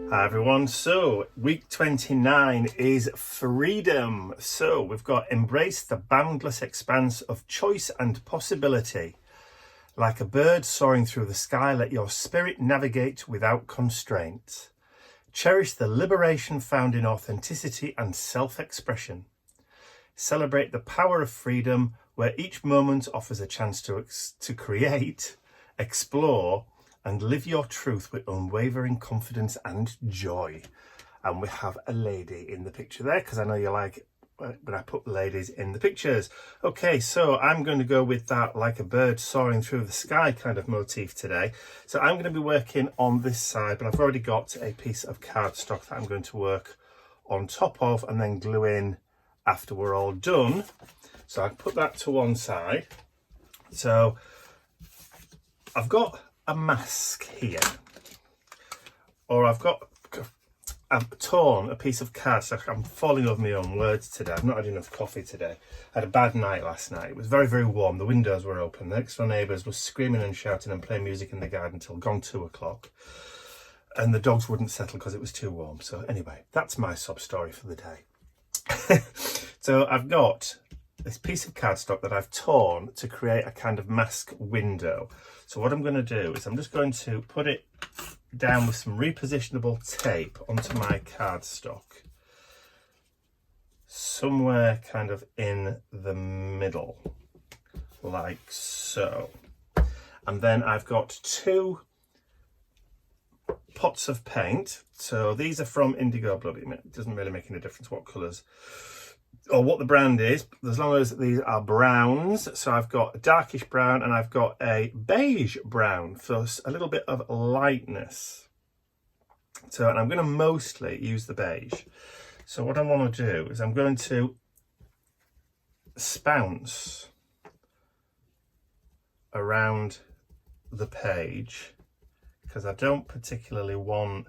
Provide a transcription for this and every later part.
Hi everyone, so week 29 is freedom. So we've got embrace the boundless expanse of choice and possibility. Like a bird soaring through the sky, let your spirit navigate without constraint. Cherish the liberation found in authenticity and self-expression. Celebrate the power of freedom, where each moment offers a chance to create, explore, and live your truth with unwavering confidence and joy. And we have a lady in the picture there, because I know you like when I put ladies in the pictures. Okay, so I'm going to go with that like a bird soaring through the sky kind of motif today. So I'm going to be working on this side, but I've already got a piece of cardstock that I'm going to work on top of and then glue in after we're all done. So I put that to one side. So I've got a mask here, or I've torn a piece of card. So I'm falling over my own words today. I've not had enough coffee today. I had a bad night last night. It was very, very warm. The windows were open. The next door neighbours were screaming and shouting and playing music in the garden until gone 2 o'clock. And the dogs wouldn't settle because it was too warm. So anyway, that's my sob story for the day. So I've got this piece of cardstock that I've torn to create a kind of mask window. So what I'm going to do is I'm just going to put it down with some repositionable tape onto my cardstock, somewhere kind of in the middle, like so. And then I've got 2 pots of paint. So these are from Indigo Blood. It doesn't really make any difference what colours or what the brand is, as long as these are browns. So I've got a darkish brown and I've got a beige brown for a little bit of lightness. So, and I'm going to mostly use the beige. So what I want to do is I'm going to spounce around the page, because I don't particularly want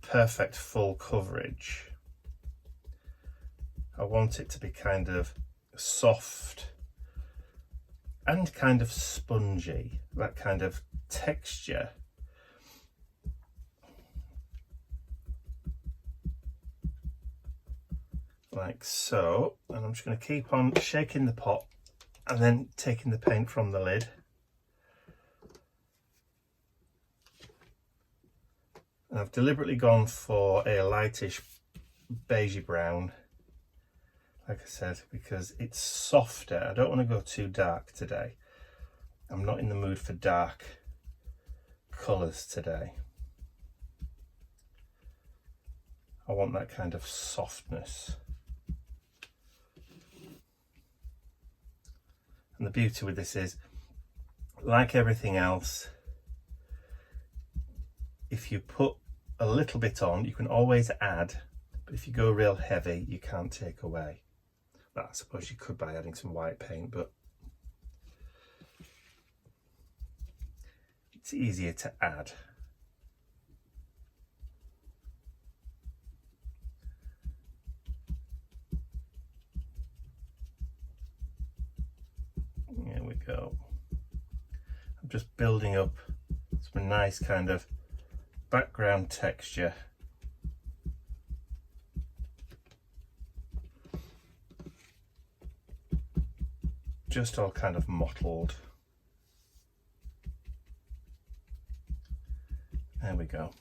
perfect full coverage. I want it to be kind of soft and kind of spongy, that kind of texture. Like so. And I'm just going to keep on shaking the pot and then taking the paint from the lid. And I've deliberately gone for a lightish beigey brown, like I said, because it's softer. I don't want to go too dark today. I'm not in the mood for dark colours today. I want that kind of softness. And the beauty with this is, like everything else, if you put a little bit on, you can always add, but if you go real heavy, you can't take away. Well, I suppose you could by adding some white paint, but it's easier to add. There we go. I'm just building up some nice kind of background texture. Just all kind of mottled. There we go.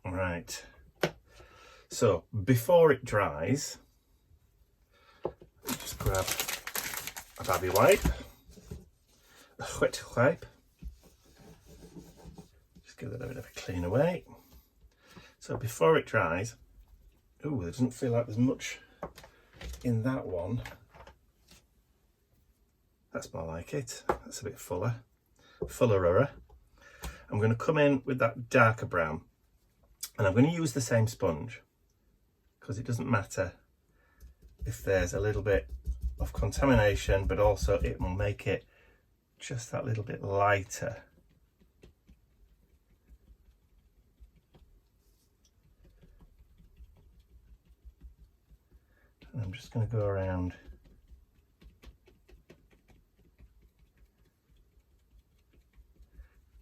All right. So before it dries, just grab a babby wipe, a wet wipe. Just give it a bit of a clean away. So before it dries, oh, it doesn't feel like there's much in that one. That's more like it. That's a bit fuller. I'm going to come in with that darker brown, and I'm going to use the same sponge, because it doesn't matter if there's a little bit of contamination, but also it will make it just that little bit lighter. And I'm just going to go around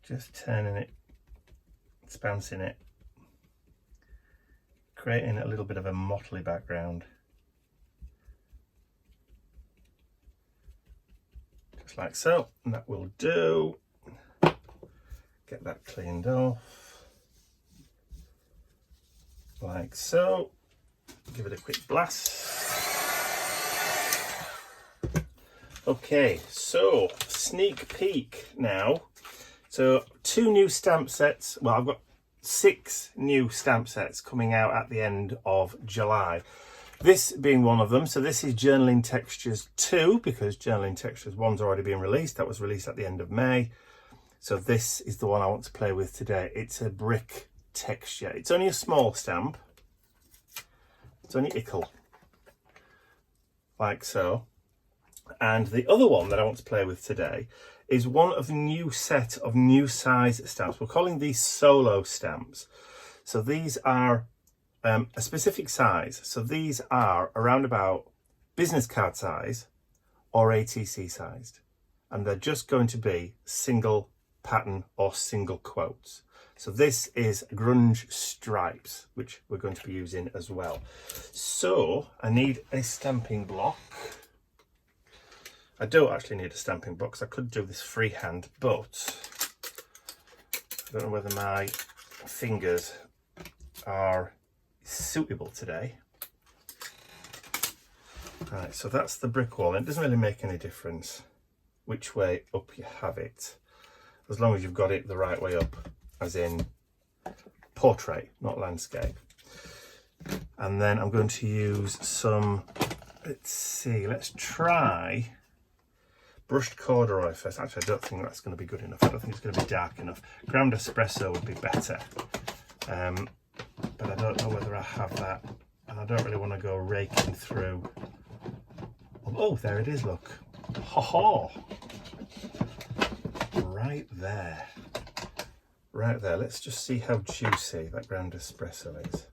just turning it, bouncing it creating a little bit of a motley background. Just like so, and that will do. Get that cleaned off. Like so. Give it a quick blast. Okay, so sneak peek now. So 2 new stamp sets. Well, I've got 6 new stamp sets coming out at the end of July. This being one of them. So this is Journaling Textures 2, because Journaling Textures 1's already been released. That was released at the end of May. So this is the one I want to play with today. It's a brick texture. It's only a small stamp. It's only ickle. Like so. And the other one that I want to play with today is one of the new set of new size stamps. We're calling these solo stamps. So these are a specific size. So these are around about business card size or ATC sized. And they're just going to be single pattern or single quotes. So this is grunge stripes, which we're going to be using as well. So I need a stamping block. I don't actually need a stamping box. I could do this freehand, but I don't know whether my fingers are suitable today. Right, so that's the brick wall. And it doesn't really make any difference which way up you have it, as long as you've got it the right way up, as in portrait, not landscape. And then I'm going to use some, let's try brushed corduroy first. Actually, I don't think that's going to be good enough. I don't think it's going to be dark enough. Ground espresso would be better. But I don't know whether I have that. And I don't really want to go raking through. Oh, there it is, look. Ha ha! Right there. Right there. Let's just see how juicy that ground espresso is.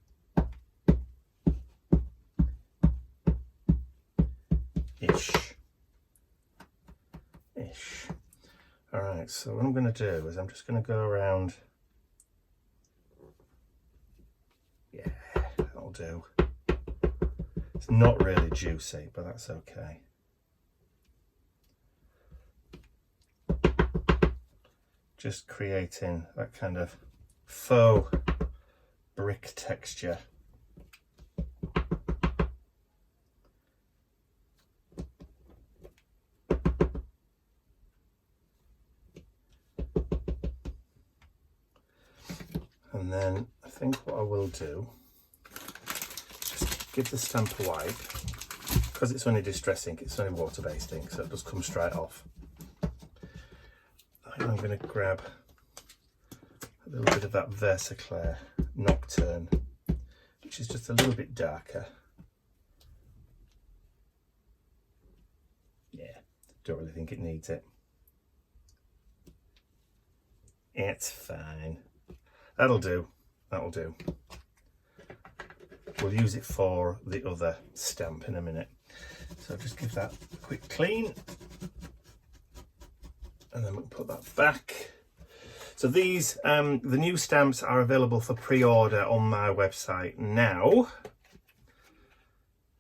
Ish. Alright, so what I'm going to do is I'm just going to go around. Yeah, that'll do. It's not really juicy, but that's okay. Just creating that kind of faux brick texture. And then I think what I will do, just give the stamp a wipe, because it's only distress ink, it's only water-based ink, so it does come straight off. I'm going to grab a little bit of that Versaclair Nocturne, which is just a little bit darker. Yeah, don't really think it needs it. It's fine. That'll do. That'll do. We'll use it for the other stamp in a minute. So just give that a quick clean. And then we'll put that back. So these, the new stamps are available for pre-order on my website now,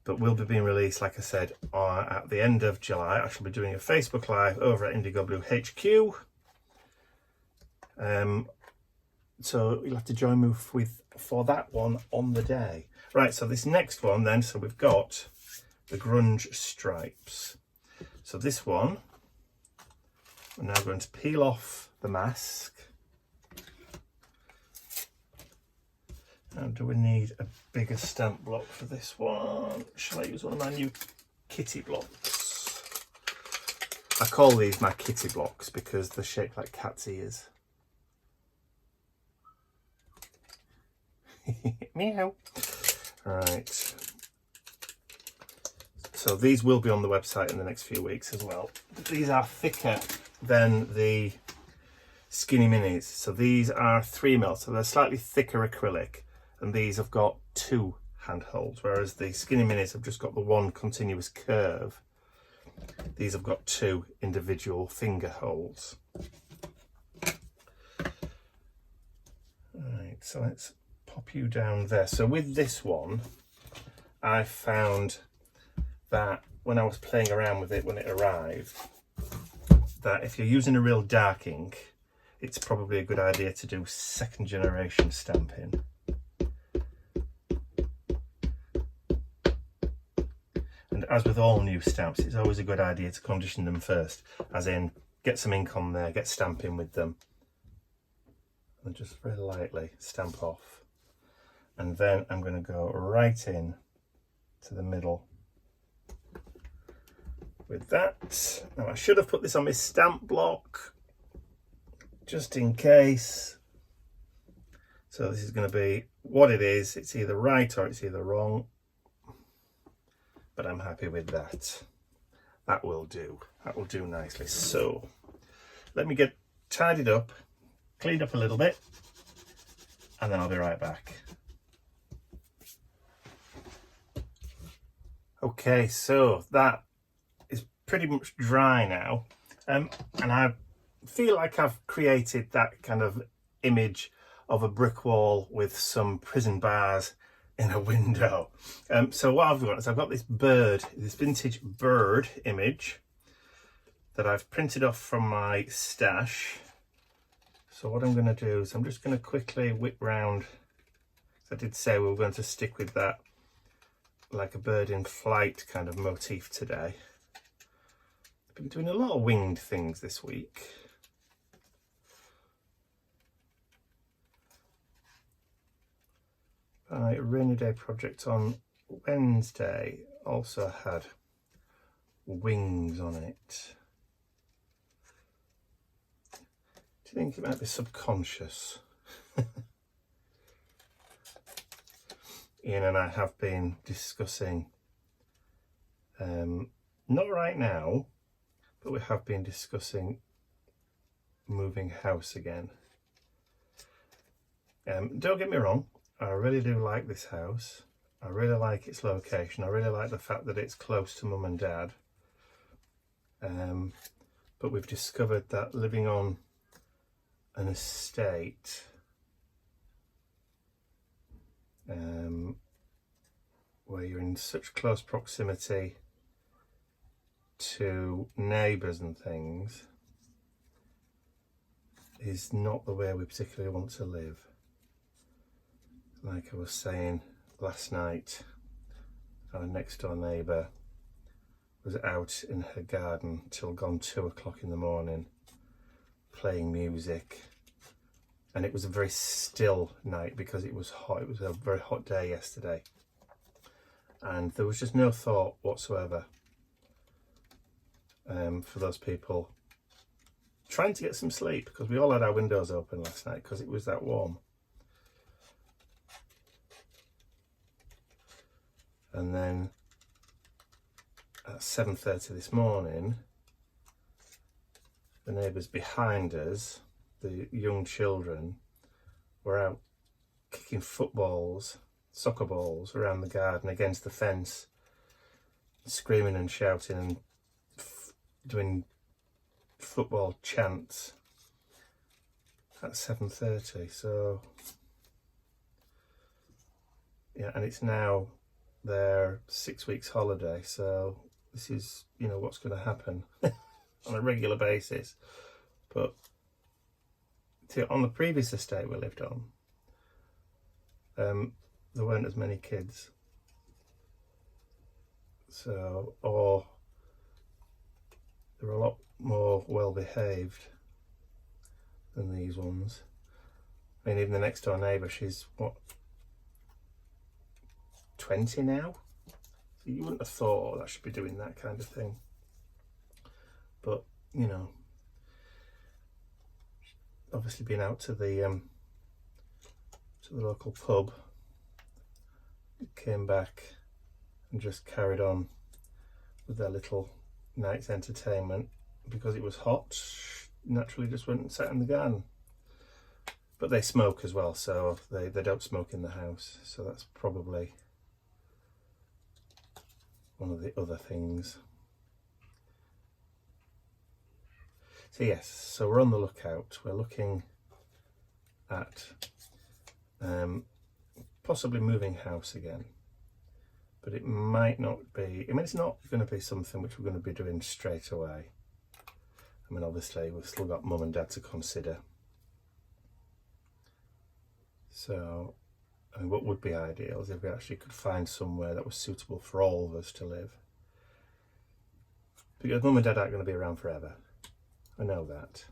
but will be being released, like I said, at the end of July. I shall be doing a Facebook Live over at Indigo HQ. So you'll have to join me for that one on the day. Right, so this next one then, so we've got the grunge stripes. So this one, we're now going to peel off the mask. Now, do we need a bigger stamp block for this one? Shall I use one of my new kitty blocks? I call these my kitty blocks because they're shaped like cat's ears. Meow. Right. So these will be on the website in the next few weeks as well. These are thicker than the Skinny Minis. So these are 3mm, so they're slightly thicker acrylic, and these have got 2 handholds, whereas the Skinny Minis have just got the one continuous curve. These have got 2 individual finger holds. Right, so let's pop you down there. So with this one, I found that when I was playing around with it when it arrived, that if you're using a real dark ink, it's probably a good idea to do second generation stamping. And as with all new stamps, it's always a good idea to condition them first, as in get some ink on there, get stamping with them, and just very lightly stamp off. And then I'm going to go right in to the middle with that. Now I should have put this on my stamp block just in case. So this is going to be what it is. It's either right or it's either wrong, but I'm happy with that. That will do. That will do nicely. So let me get tidied up, cleaned up a little bit, and then I'll be right back. Okay, so that is pretty much dry now, and I feel like I've created that kind of image of a brick wall with some prison bars in a window. So what I've got is I've got this bird, this vintage bird image that I've printed off from my stash. So what I'm going to do is I'm just going to quickly whip round. I did say we were going to stick with that like a bird in flight kind of motif today. I've been doing a lot of winged things this week. My rainy day project on Wednesday also had wings on it. Do you think it might be subconscious? Ian and I have been discussing, not right now, but we have been discussing moving house again. Don't get me wrong, I really do like this house. I really like its location. I really like the fact that it's close to mum and dad. But we've discovered that living on an estate where you're in such close proximity to neighbours and things is not the way we particularly want to live. Like I was saying last night, our next door neighbour was out in her garden till gone 2 o'clock in the morning playing music, and it was a very still night because it was hot. It was a very hot day yesterday, and there was just no thought whatsoever for those people trying to get some sleep, because we all had our windows open last night because it was that warm. And then at 7:30 this morning, the neighbours behind us, the young children, were out kicking footballs, soccer balls around the garden against the fence, screaming and shouting and doing football chants at 7:30. So yeah, and it's now their 6 weeks holiday, so this is, you know, what's going to happen on a regular basis. But on the previous estate we lived on, there weren't as many kids, so, or they were a lot more well behaved than these ones. I mean, even the next door neighbour, she's what, 20 now? So you wouldn't have thought that should be doing that kind of thing, but you know, obviously been out to the local pub, came back and just carried on with their little night's entertainment. Because it was hot, naturally just went and sat in the garden. But they smoke as well, so they don't smoke in the house, so that's probably one of the other things. So yes, so we're on the lookout. We're looking at possibly moving house again. But it might not be, I mean, it's not going to be something which we're going to be doing straight away. I mean, obviously, we've still got mum and dad to consider. So, I mean, what would be ideal is if we actually could find somewhere that was suitable for all of us to live. Because mum and dad aren't going to be around forever. I know that.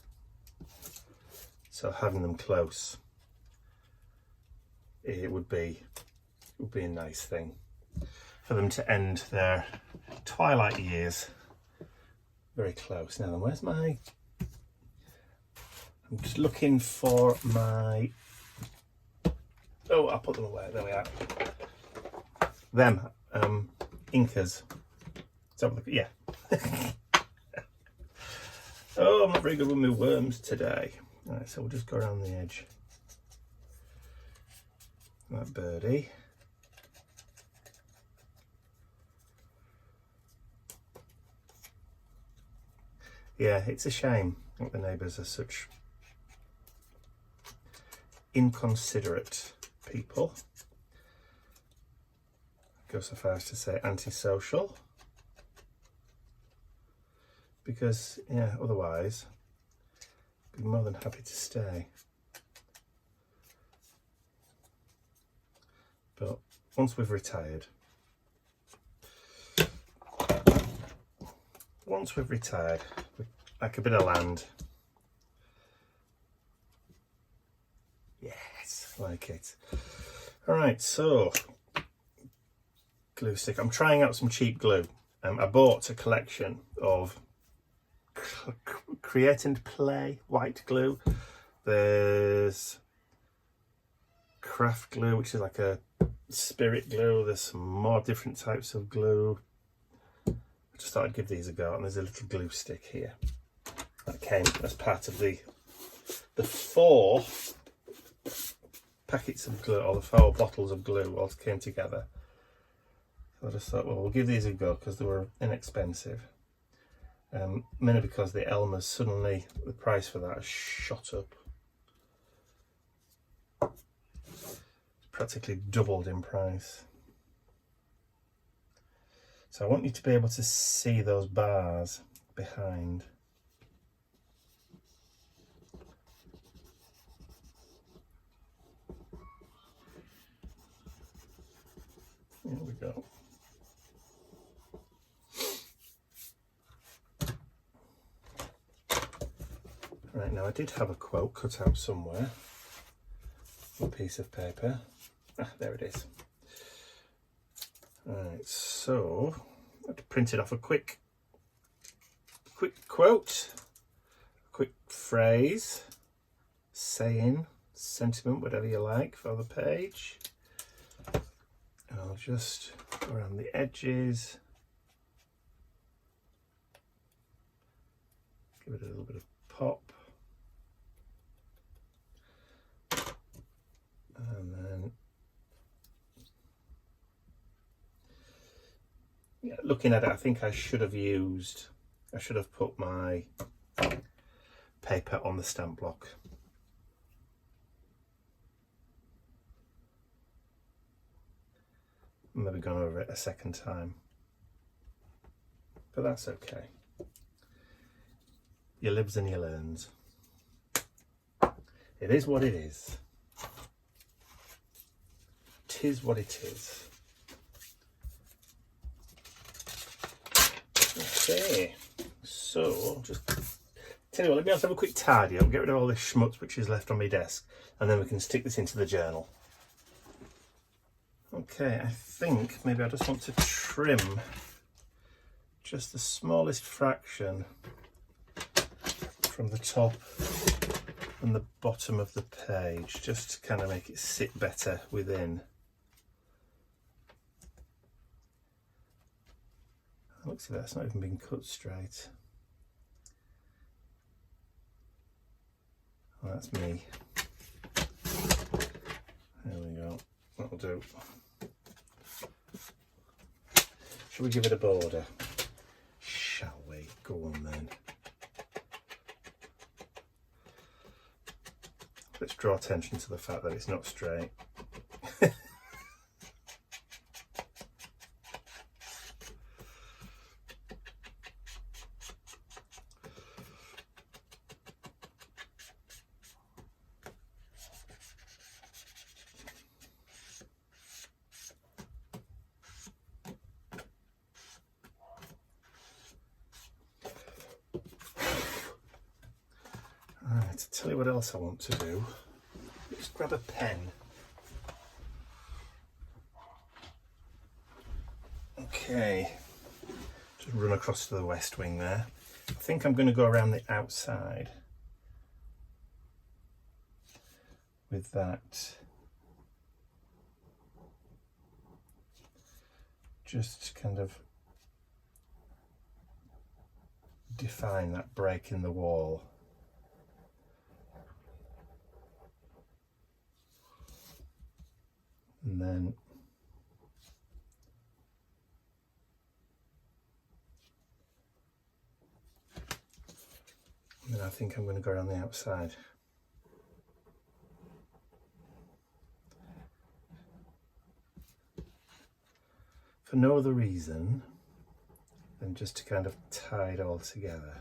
So having them close, it would be a nice thing for them to end their twilight years very close. Now then, where's my... I'm just looking for my... Oh, I'll put them away. There we are. Them, Incas. So, yeah. Oh, I'm not very good with my worms today. Right, so we'll just go around the edge. That birdie. Yeah, it's a shame that the neighbours are such inconsiderate people. I go so far as to say antisocial. Because, yeah, otherwise, I'd be more than happy to stay. But once we've retired, like a bit of land. Yes, like it. All right, so glue stick. I'm trying out some cheap glue. I bought a collection of Create and Play white glue. There's craft glue, which is like a spirit glue. There's some more different types of glue. I just thought I'd give these a go, and there's a little glue stick here that came as part of the 4 packets of glue, or the 4 bottles of glue all came together. So I just thought, well, we'll give these a go because they were inexpensive. Mainly because the Elmer's suddenly, the price for that has shot up. It's practically doubled in price. So I want you to be able to see those bars behind. There we go. Right, now I did have a quote cut out somewhere on a piece of paper. Ah, there it is. Right, so I printed off a quick quote, a quick phrase, saying, sentiment, whatever you like, for the page. And I'll just go around the edges, give it a little bit of pop. And then, yeah, looking at it, I think I should have put my paper on the stamp block. Maybe gone over it a second time, but that's okay. You lives and you learns. It is what it is. 'Tis what it is. Okay, so just tell you what, let me have a quick tidy up, get rid of all this schmutz which is left on my desk, and then we can stick this into the journal. Okay, I think maybe I just want to trim just the smallest fraction from the top and the bottom of the page, just to kind of make it sit better within. Looks like that's not even been cut straight. Oh, that's me. There we go. That'll do. Shall we give it a border? Shall we? Go on then. Let's draw attention to the fact that it's not straight. I'll tell you what else I want to do. Just grab a pen. Okay, just run across to the west wing there. I think I'm going to go around the outside with that. Just kind of define that break in the wall. And then I think I'm going to go around the outside. For no other reason than just to kind of tie it all together.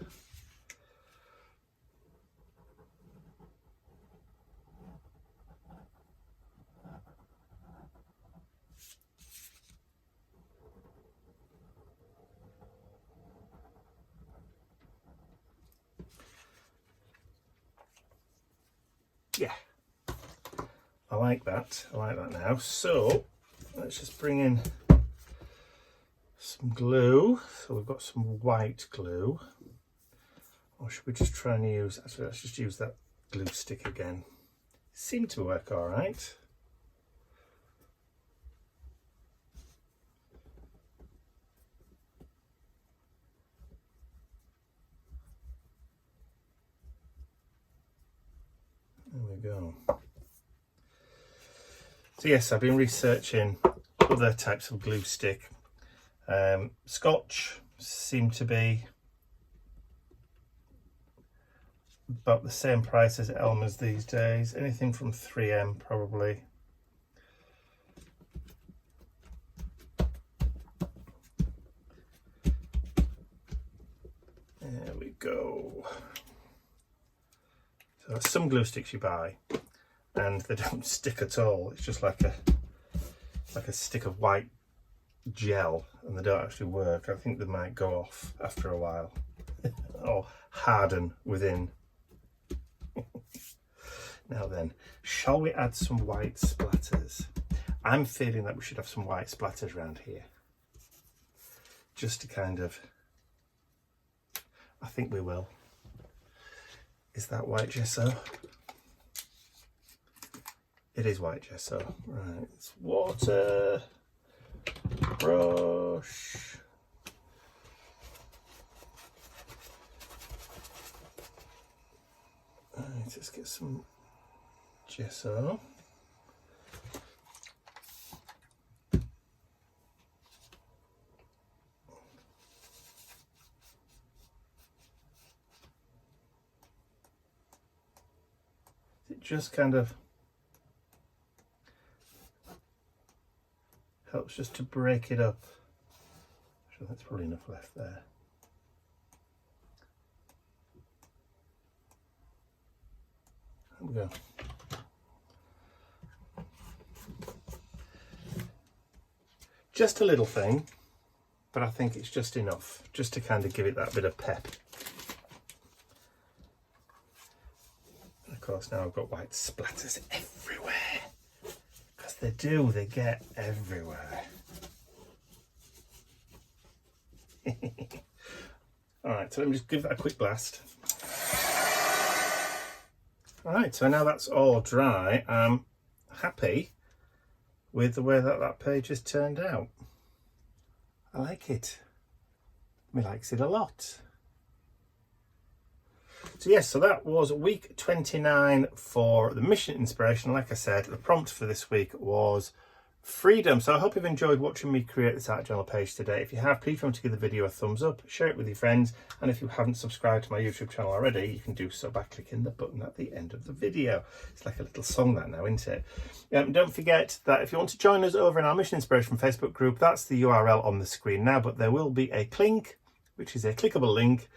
Yeah, I like that. I like that now. So let's just bring in some glue. So we've got some white glue. Or should we just try and use, actually let's just use that glue stick again. Seemed to work all right. There we go. So yes, I've been researching other types of glue stick. Scotch seem to be about the same price as Elmer's these days. Anything from 3M probably. There we go. So some glue sticks you buy and they don't stick at all. It's just like a stick of white gel and they don't actually work. I think they might go off after a while or harden within. Now then, shall we add some white splatters? I'm feeling that we should have some white splatters around here. Just to kind of, I think we will. Is that white gesso? It is white gesso. Right, it's water, brush. Right, let's get some gesso. It just kind of helps just to break it up. So that's probably enough left there. There we go. Just a little thing, but I think it's just enough, just to kind of give it that bit of pep. And of course now I've got white splatters everywhere, because they get everywhere. Alright, so let me just give that a quick blast. Alright, so now that's all dry, I'm happy with the way that page has turned out. I like it. Me likes it a lot. So yes, so that was week 29 for the mission inspiration. Like I said, the prompt for this week was freedom. So I hope you've enjoyed watching me create this art journal page today. If you have, please remember to give the video a thumbs up, share it with your friends, and if you haven't subscribed to my YouTube channel already, you can do so by clicking the button at the end of the video. It's like a little song that now, isn't it? Don't forget that if you want to join us over in our Mission Inspiration Facebook group, that's the URL on the screen now, but there will be a link, which is a clickable link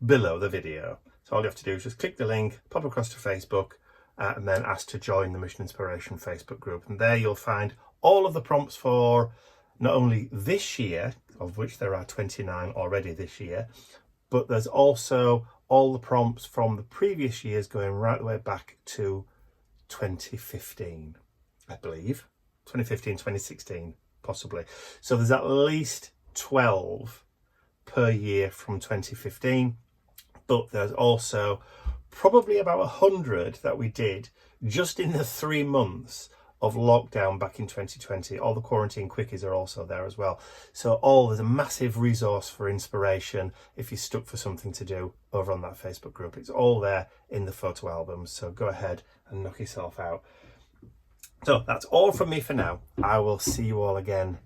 below the video. So all you have to do is just click the link, pop across to Facebook, and then ask to join the Mission Inspiration Facebook group. And there you'll find all of the prompts for not only this year, of which there are 29 already this year, but there's also all the prompts from the previous years going right the way back to 2015, I believe. 2015, 2016, possibly. So there's at least 12 per year from 2015, but there's also probably about 100 that we did just in the 3 months of lockdown back in 2020. All the quarantine quickies are also there as well. So there's a massive resource for inspiration if you're stuck for something to do over on that Facebook group. It's all there in the photo albums, so go ahead and knock yourself out. So that's all from me for now. I will see you all again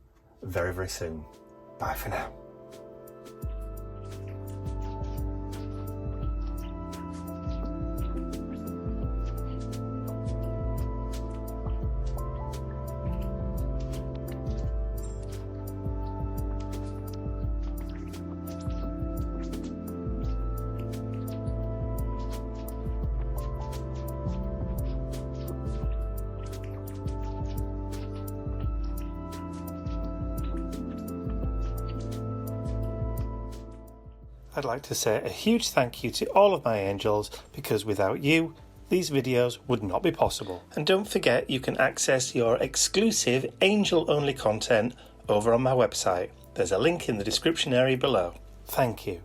very, very soon. Bye for now. I'd like to say a huge thank you to all of my angels, because without you, these videos would not be possible. And don't forget, you can access your exclusive angel-only content over on my website. There's a link in the description area below. Thank you.